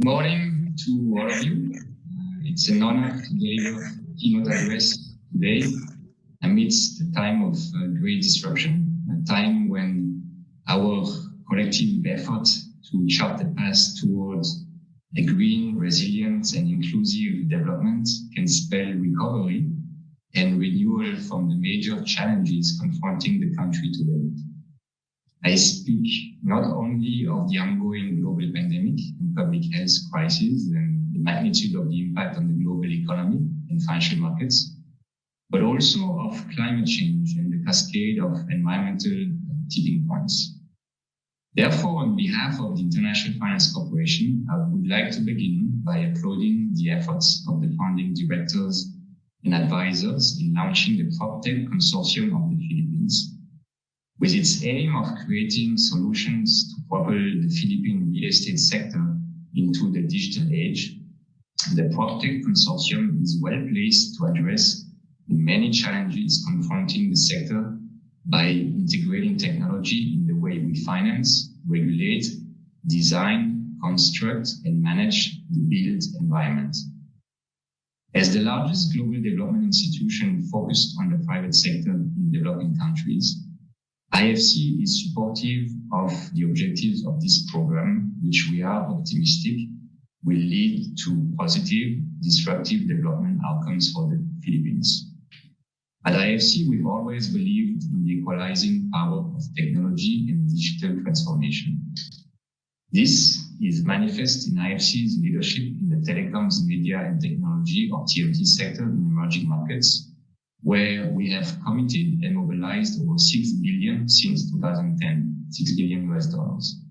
Good morning to all of you. It's an honor to deliver a keynote address today amidst a time of great disruption, a time when our collective effort to chart the path towards a green, resilient and inclusive development can spell recovery and renewal from the major challenges confronting the country today. I speak not only of the ongoing global pandemic and public health crisis and the magnitude of the impact on the global economy and financial markets, but also of climate change and the cascade of environmental tipping points. Therefore, on behalf of the International Finance Corporation, I would like to begin by applauding the efforts of the founding directors and advisors in launching the Proptech consortium of the Philippines, with its aim of creating solutions to propel the Philippine real estate sector into the digital age. The Proptech consortium is well placed to address the many challenges confronting the sector by integrating technology in the way we finance, regulate, design, construct, and manage the built environment. As the largest global development institution focused on the private sector in developing countries, IFC is supportive of the objectives of this program, which we are optimistic will lead to positive, disruptive development outcomes for the Philippines. At IFC, we've always believed in the equalizing power of technology and digital transformation. This is manifest in IFC's leadership in the telecoms, media, and technology or TMT sector in emerging markets, where we have committed and mobilized over $6 billion since 2010, $6 billion US dollars.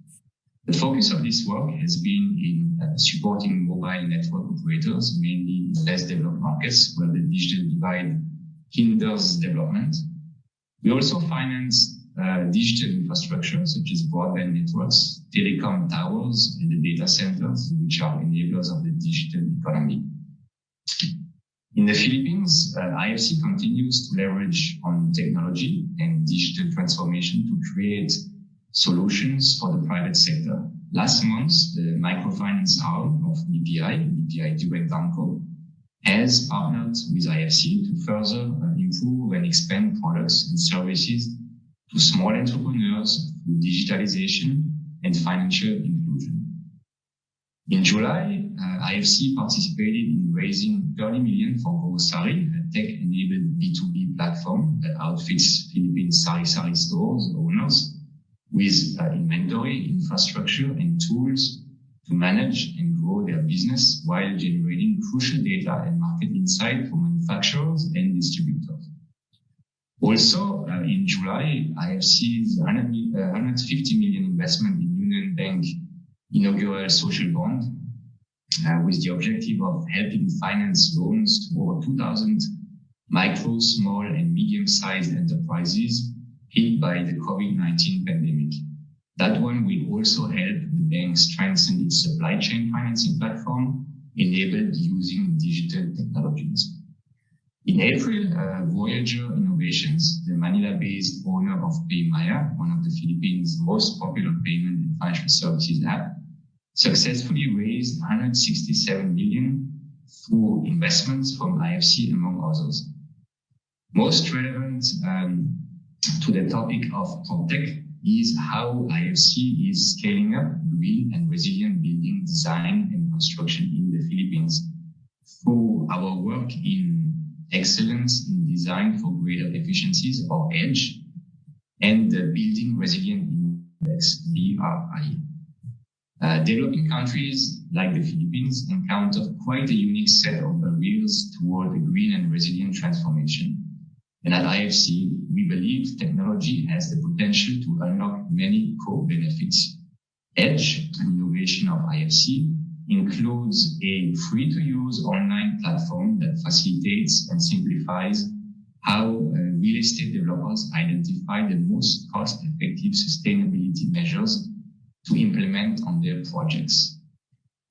The focus of this work has been in supporting mobile network operators, mainly in less developed markets where the digital divide hinders development. We also finance digital infrastructure such as broadband networks, telecom towers, and the data centers, which are enablers of the digital economy. In the Philippines, IFC continues to leverage on technology and digital transformation to create solutions for the private sector. Last month, the microfinance arm of BPI Direct Banco, has partnered with IFC to further improve and expand products and services to small entrepreneurs through digitalization and financial inclusion. In July, IFC participated in raising $30 million for Grocery, a tech-enabled B2B platform that outfits Philippine sari-sari stores owners with inventory, infrastructure, and tools to manage and grow their business while generating crucial data and market insight for manufacturers and distributors. Also, in July, IFC's $150 million investment in Union Bank inaugural social bond with the objective of helping finance loans to over 2,000 micro, small, and medium-sized enterprises hit by the COVID-19 pandemic. That one will also help the bank strengthen its supply chain financing platform enabled using digital technologies. In April, Voyager Innovations, the Manila-based owner of PayMaya, one of the Philippines' most popular payment and financial services app, successfully raised $167 million through investments from IFC, among others. Most relevant to the topic of Proptech is how IFC is scaling up green and resilient building design and construction in the Philippines through our work in excellence in design for greater efficiencies, or EDGE, and the Building Resilient Index, BRI. Developing countries like the Philippines encounter quite a unique set of barriers toward a green and resilient transformation. And at IFC, we believe technology has the potential to unlock many core benefits. EDGE, an innovation of IFC, includes a free-to-use online platform that facilitates and simplifies how real estate developers identify the most cost-effective sustainability measures to implement on their projects.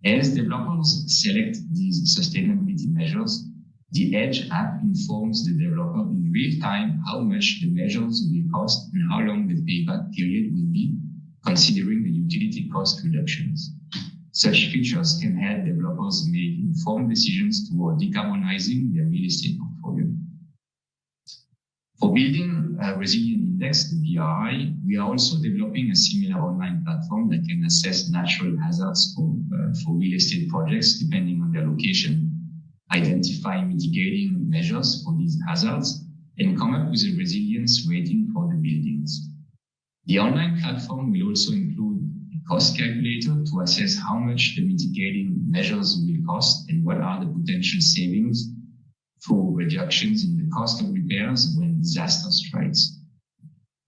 As developers select these sustainability measures, the EDGE app informs the developer in real time how much the measures will cost and how long the payback period will be, considering the utility cost reductions. Such features can help developers make informed decisions toward decarbonizing their real estate portfolio. For building a resilient index, the BRI, we are also developing a similar online platform that can assess natural hazards for real estate projects depending on their location, identify mitigating measures for these hazards, and come up with a resilience rating for the buildings. The online platform will also include a cost calculator to assess how much the mitigating measures will cost and what are the potential savings through reductions in the cost of repairs when disaster strikes.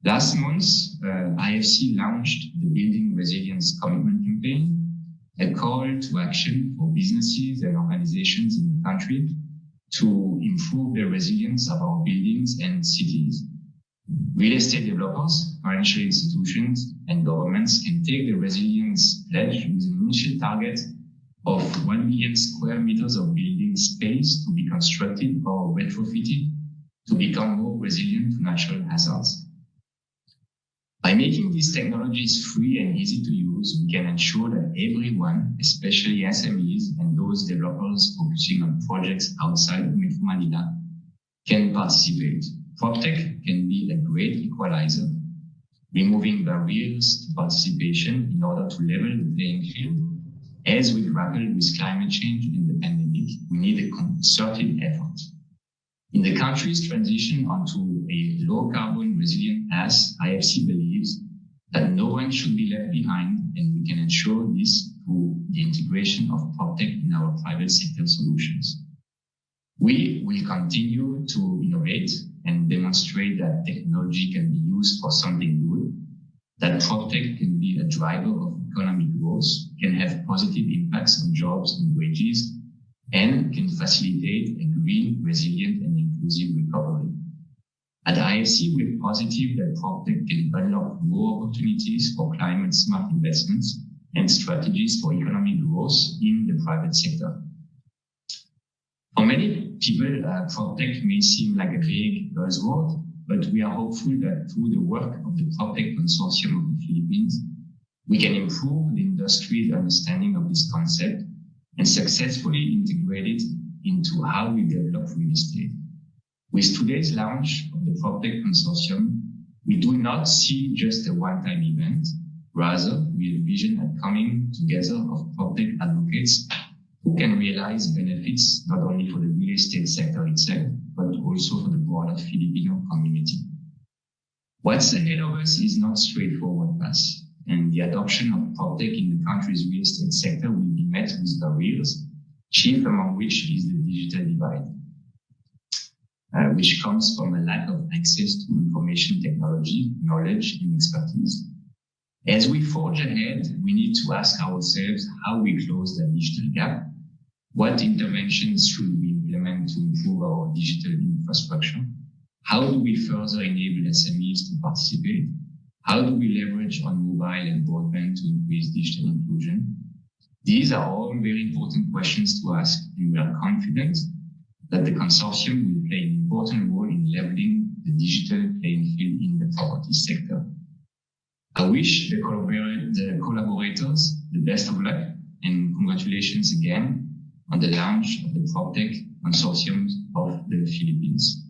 Last month, IFC launched the Building Resilience Commitment Campaign, a call to action for businesses and organizations in the country to improve the resilience of our buildings and cities. Real estate developers, financial institutions, and governments can take the resilience pledge with an initial target of 1 million square meters of building space to be constructed or retrofitted to become more resilient to natural hazards. By making these technologies free and easy to use, we can ensure that everyone, especially SMEs and those developers focusing on projects outside of Metro Manila, can participate. Proptech can be a great equalizer, removing barriers to participation in order to level the playing field. As we grapple with climate change and the pandemic, we need a concerted effort. In the country's transition onto a low-carbon resilient path, IFC believes that no one should be left behind, and we can ensure this through the integration of Proptech in our private sector solutions. We will continue to innovate and demonstrate that technology can be used for something good, that Proptech can be a driver of economic growth, can have positive impacts on jobs and wages, and can facilitate a green, resilient, and inclusive recovery. At IFC, we're positive that Proptech can unlock more opportunities for climate-smart investments and strategies for economic growth in the private sector. For many people, Proptech may seem like a vague buzzword, but we are hopeful that through the work of the Proptech Consortium of the Philippines, we can improve the industry's understanding of this concept and successfully integrate it into how we develop real estate. With today's launch of the Proptech Consortium, we do not see just a one-time event. Rather, we envision a coming together of Proptech advocates who can realize benefits not only for the real estate sector itself, but also for the broader Filipino community. What's ahead of us is not straightforward path, and the adoption of Proptech in the country's real estate sector will be met with barriers, chief among which is the digital divide, which comes from a lack of access to information technology, knowledge, and expertise. As we forge ahead, we need to ask ourselves how we close the digital gap. What interventions should we implement to improve our digital infrastructure? How do we further enable SMEs to participate? How do we leverage on mobile and broadband to increase digital inclusion? These are all very important questions to ask, and we are confident that the consortium will play an important role in leveling the digital playing field in the property sector. I wish the collaborators the best of luck, and congratulations again on the launch of the Proptech Consortium of the Philippines.